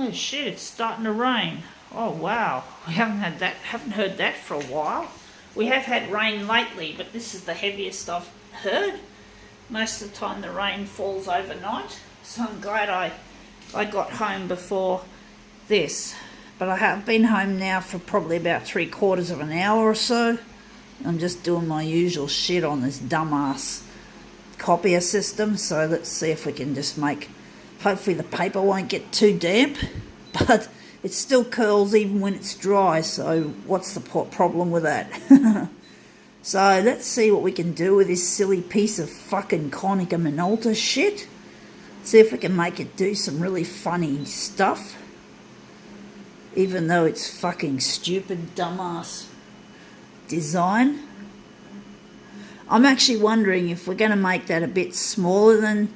Oh shit, it's starting to rain. Oh wow, we haven't heard that for a while. We have had rain lately, but this is the heaviest I've heard. Most of the time the rain falls overnight, so I'm glad I got home before this. But I have been home now for probably about 3/4 of an hour or so. I'm just doing my usual shit on this dumbass copier system, so let's see if we can just make, hopefully the paper won't get too damp, but it still curls even when it's dry, so what's the problem with that? So let's see what we can do with this silly piece of fucking Konica Minolta shit. See if we can make it do some really funny stuff, even though it's fucking stupid dumbass design. I'm actually wondering if we're going to make that a bit smaller than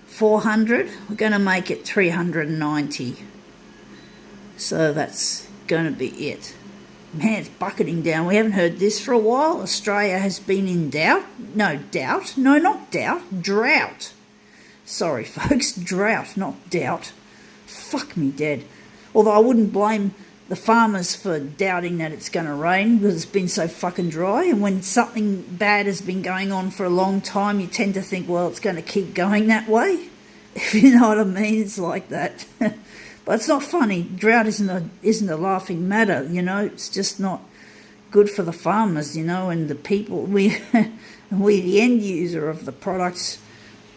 400, we're going to make it 390. So that's going to be it. Man, it's bucketing down. We haven't heard this for a while. Australia has been in drought. No, not doubt. Drought. Sorry, folks. Drought, not doubt. Fuck me dead. Although I wouldn't blame the farmers for doubting that it's going to rain because it's been so fucking dry. And when something bad has been going on for a long time, you tend to think, well, it's going to keep going that way. If you know what I mean, it's like that. But it's not funny. Drought isn't a laughing matter, you know. It's just not good for the farmers, you know, and the people. We the end user of the products.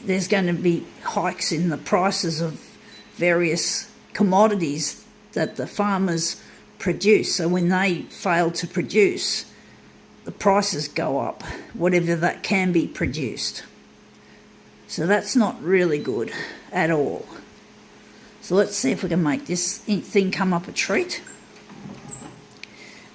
There's going to be hikes in the prices of various commodities that the farmers produce. So when they fail to produce, the prices go up, whatever that can be produced. So that's not really good at all. So let's see if we can make this thing come up a treat.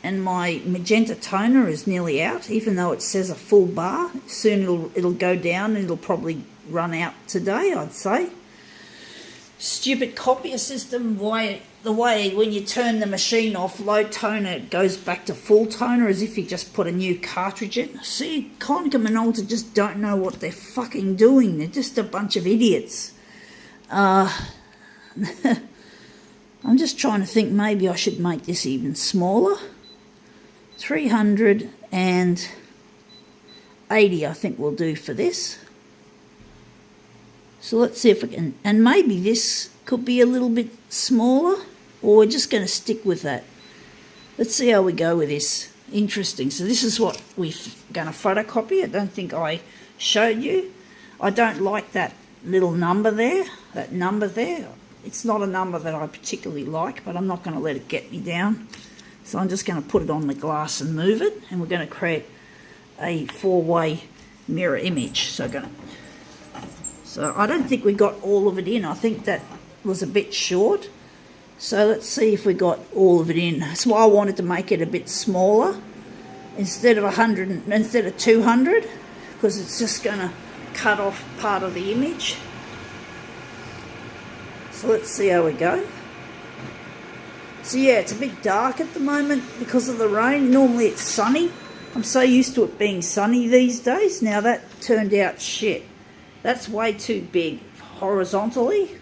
And my magenta toner is nearly out, even though it says a full bar. Soon it'll go down and it'll probably run out today, I'd say. Stupid copier system, the way when you turn the machine off low toner, it goes back to full toner as if you just put a new cartridge in. See, Konica Minolta just don't know what they're fucking doing. They're just a bunch of idiots. I'm just trying to think, maybe I should make this even smaller. 380 I think we'll do for this. So let's see if we can, and maybe this could be a little bit smaller, or we're just going to stick with that. Let's see how we go with this. Interesting. So this is what we're going to photocopy. I don't think I showed you. I don't like that little number there, It's not a number that I particularly like, but I'm not going to let it get me down. So I'm just going to put it on the glass and move it, and we're going to create a 4-way mirror image. So I don't think we got all of it in. I think that was a bit short. So let's see if we got all of it in. That's why I wanted to make it a bit smaller instead of 200, because it's just going to cut off part of the image. So let's see how we go. So yeah, it's a bit dark at the moment because of the rain. Normally it's sunny. I'm so used to it being sunny these days. Now that turned out shit. That's way too big horizontally,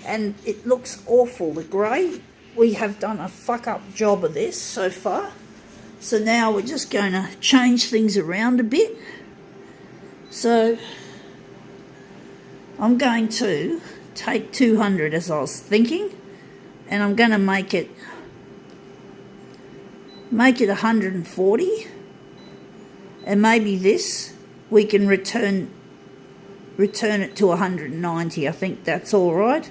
and it looks awful, the grey. We have done a fuck-up job of this so far. So now we're just going to change things around a bit. So I'm going to take 200 as I was thinking, and I'm going to make it 140, and maybe this we can return it to 190. I think that's all right.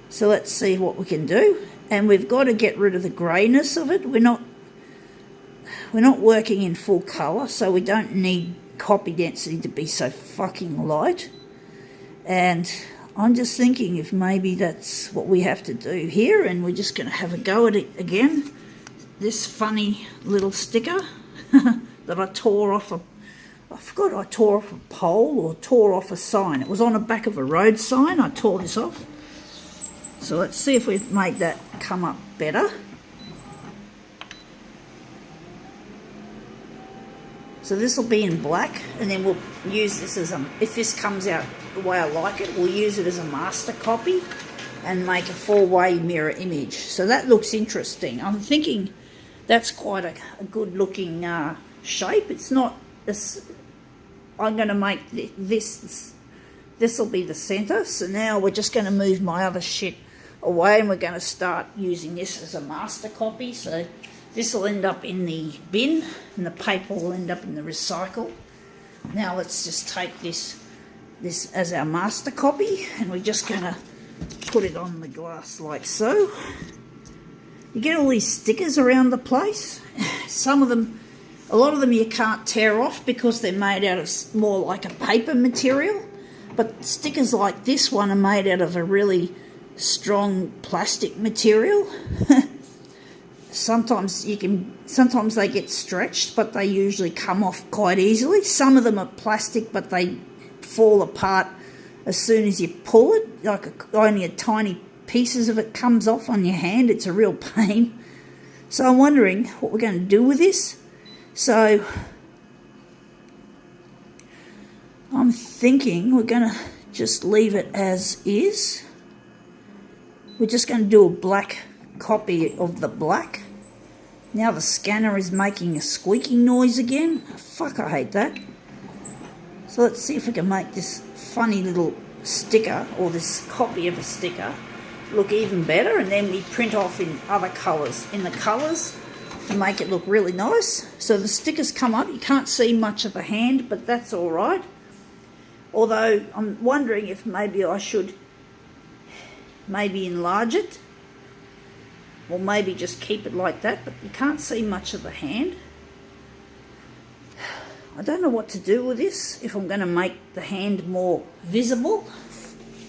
So let's see what we can do. And we've got to get rid of the greyness of it. We're not working in full colour, so we don't need copy density to be so fucking light. And I'm just thinking if maybe that's what we have to do here, and we're just going to have a go at it again. This funny little sticker that I tore off I forgot I tore off a pole or tore off a sign. It was on the back of a road sign. I tore this off. So let's see if we've made that come up better. So this will be in black, and then we'll use this as if this comes out the way I like it, we'll use it as a master copy and make a 4-way mirror image. So that looks interesting. I'm thinking that's quite a good looking shape. It's not this. I'm going to make this will be the center. So now we're just going to move my other shit away, and we're going to start using this as a master copy. So this will end up in the bin and the paper will end up in the recycle. Now let's just take this as our master copy, and we're just going to put it on the glass like so. You get all these stickers around the place. Some of them, a lot of them you can't tear off because they're made out of more like a paper material, but stickers like this one are made out of a really strong plastic material. Sometimes they get stretched, but they usually come off quite easily. Some of them are plastic, but they fall apart as soon as you pull it, like only a tiny pieces of it comes off on your hand. It's a real pain. So I'm wondering what we're going to do with this. So I'm thinking we're going to just leave it as is. We're just going to do a black copy of the black. Now the scanner is making a squeaking noise again. Fuck, I hate that. So let's see if we can make this funny little sticker, or this copy of a sticker, look even better, and then we print off in other colours, to make it look really nice. So the stickers come up, you can't see much of the hand, but that's alright. Although I'm wondering if maybe I should enlarge it, or maybe just keep it like that, but you can't see much of the hand. I don't know what to do with this, if I'm going to make the hand more visible.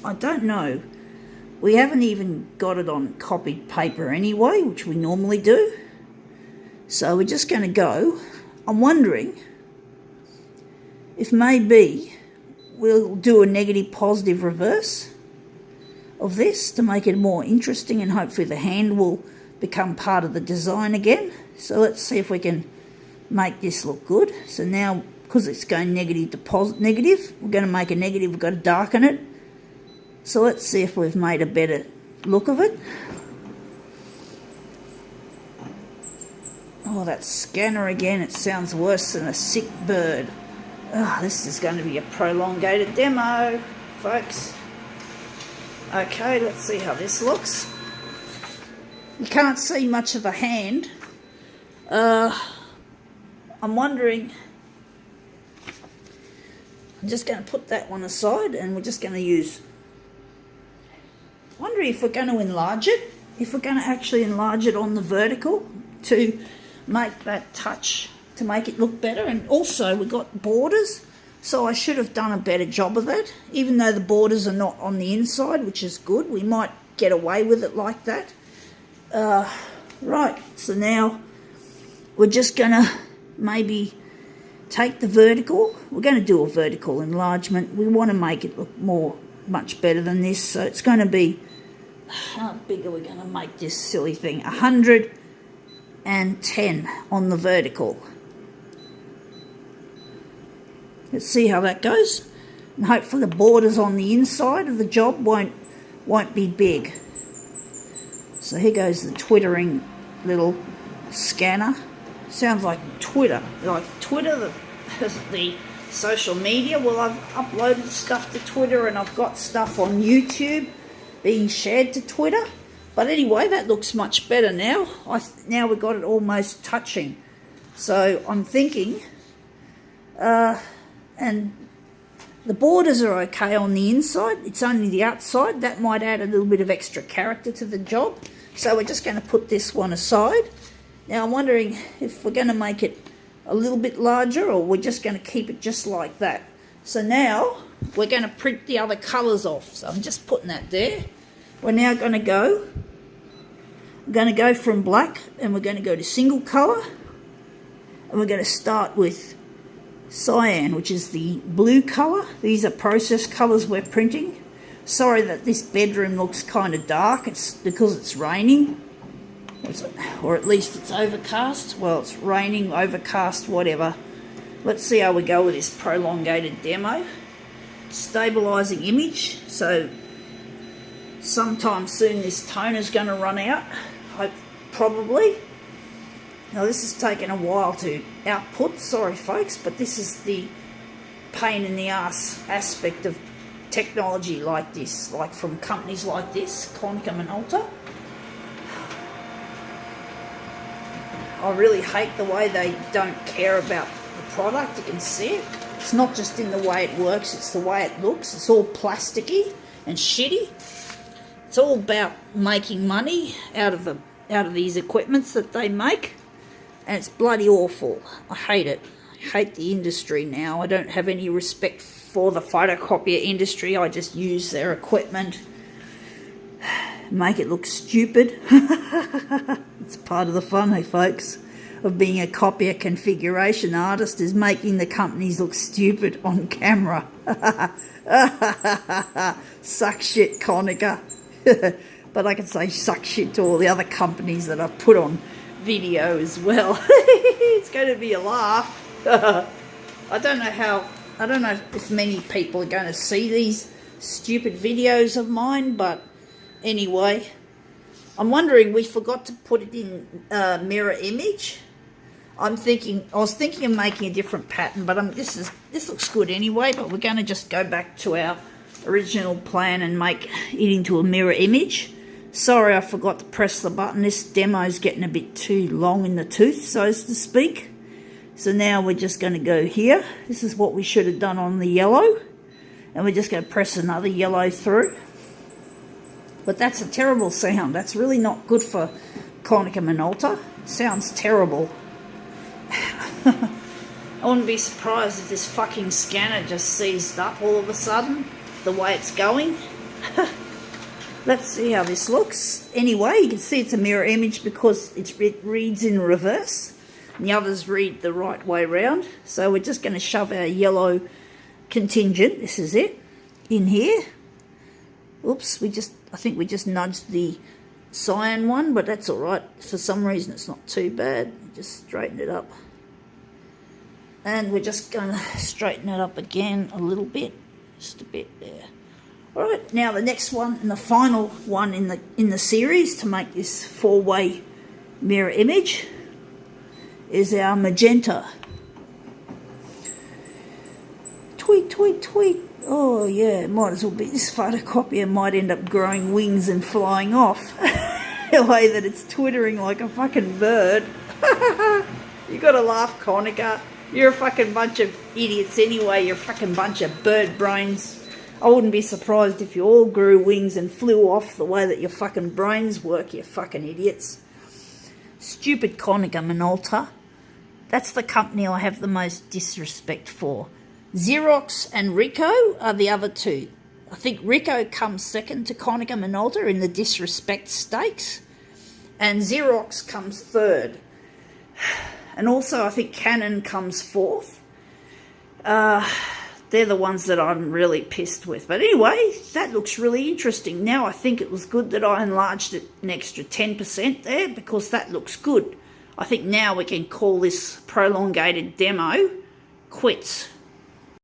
I don't know. We haven't even got it on copied paper anyway, which we normally do. So we're just going to go. I'm wondering if maybe we'll do a negative positive reverse of this to make it more interesting, and hopefully the hand will become part of the design again. So let's see if we can make this look good. So now, because it's going negative to negative, we're going to make a negative. We've got to darken it. So let's see if we've made a better look of it. Oh, that scanner again, it sounds worse than a sick bird. Oh, this is going to be a prolongated demo, folks. Okay, let's see how this looks. You can't see much of the hand. I'm wondering, I'm just going to put that one aside, and we're just going to use, wondering if we're going to enlarge it, if we're going to actually enlarge it on the vertical to make that touch, to make it look better. And also we've got borders, so I should have done a better job of that, even though the borders are not on the inside, which is good. We might get away with it like that. Right, so now we're just going to maybe take the vertical. We're going to do a vertical enlargement. We want to make it look much better than this. So it's going to be, how big are we going to make this silly thing? 110 on the vertical. Let's see how that goes. And hopefully the borders on the inside of the job won't be big. So here goes the twittering little scanner. Sounds like Twitter. Like Twitter, the social media. Well, I've uploaded stuff to Twitter, and I've got stuff on YouTube being shared to Twitter. But anyway, that looks much better now. Now we've got it almost touching. So I'm thinking, and the borders are okay on the inside. It's only the outside. That might add a little bit of extra character to the job. So we're just going to put this one aside. Now I'm wondering if we're going to make it a little bit larger, or we're just going to keep it just like that. So now we're going to print the other colours off. So I'm just putting that there. We're now going to go. We're going to go from black, and we're going to go to single colour. And we're going to start with cyan, which is the blue colour. These are process colours we're printing. Sorry that this bedroom looks kind of dark. It's because it's raining. Or at least it's overcast. Well, it's raining, overcast, whatever. Let's see how we go with this prolongated demo. Stabilising image. So sometime soon this toner's going to run out, probably. Now this has taken a while to output, sorry folks, but this is the pain in the ass aspect of technology like this, like from companies like this, Konica Minolta. I really hate the way they don't care about the product. You can see it. It's not just in the way it works, it's the way it looks. It's all plasticky and shitty. It's all about making money out of these equipments that they make, and it's bloody awful. I hate it. I hate the industry now. I don't have any respect for the photocopier industry. I just use their equipment, make it look stupid. It's part of the fun, hey folks, of being a copier configuration artist, is making the companies look stupid on camera. Suck shit, Konica. But I can say suck shit to all the other companies that I've put on video as well. It's going to be a laugh. I don't know if many people are going to see these stupid videos of mine, but anyway, I'm wondering, we forgot to put it in mirror image. I was thinking of making a different pattern, but this looks good anyway, but we're going to just go back to our original plan and make it into a mirror image. Sorry, I forgot to press the button. This demo's getting a bit too long in the tooth, so to speak. So now we're just going to go here. This is what we should have done on the yellow. And we're just going to press another yellow through. But that's a terrible sound. That's really not good for Konica Minolta. It sounds terrible. I wouldn't be surprised if this fucking scanner just seized up all of a sudden, the way it's going. Let's see how this looks. Anyway, you can see it's a mirror image because it reads in reverse. And the others read the right way round. So we're just going to shove our yellow contingent, this is it, in here. Oops, I think we just nudged the cyan one, but that's alright. For some reason it's not too bad. Just straighten it up. And we're just going to straighten it up again a little bit. Just a bit there. Alright, now the next one and the final one in the series to make this 4-way mirror image is our magenta. Tweet, tweet, tweet. Oh yeah, might as well be. This photocopier might end up growing wings and flying off. The way that it's twittering like a fucking bird. You gotta laugh, Konica. You're a fucking bunch of idiots anyway. You're a fucking bunch of bird brains. I wouldn't be surprised if you all grew wings and flew off the way that your fucking brains work, you fucking idiots. Stupid Konica Minolta. That's the company I have the most disrespect for. Xerox and Ricoh are the other two. I think Ricoh comes second to Konica Minolta in the disrespect stakes, and Xerox comes third. And also I think Canon comes fourth. They're the ones that I'm really pissed with. But anyway, that looks really interesting. Now I think it was good that I enlarged it an extra 10% there, because that looks good. I think now we can call this prolongated demo quits.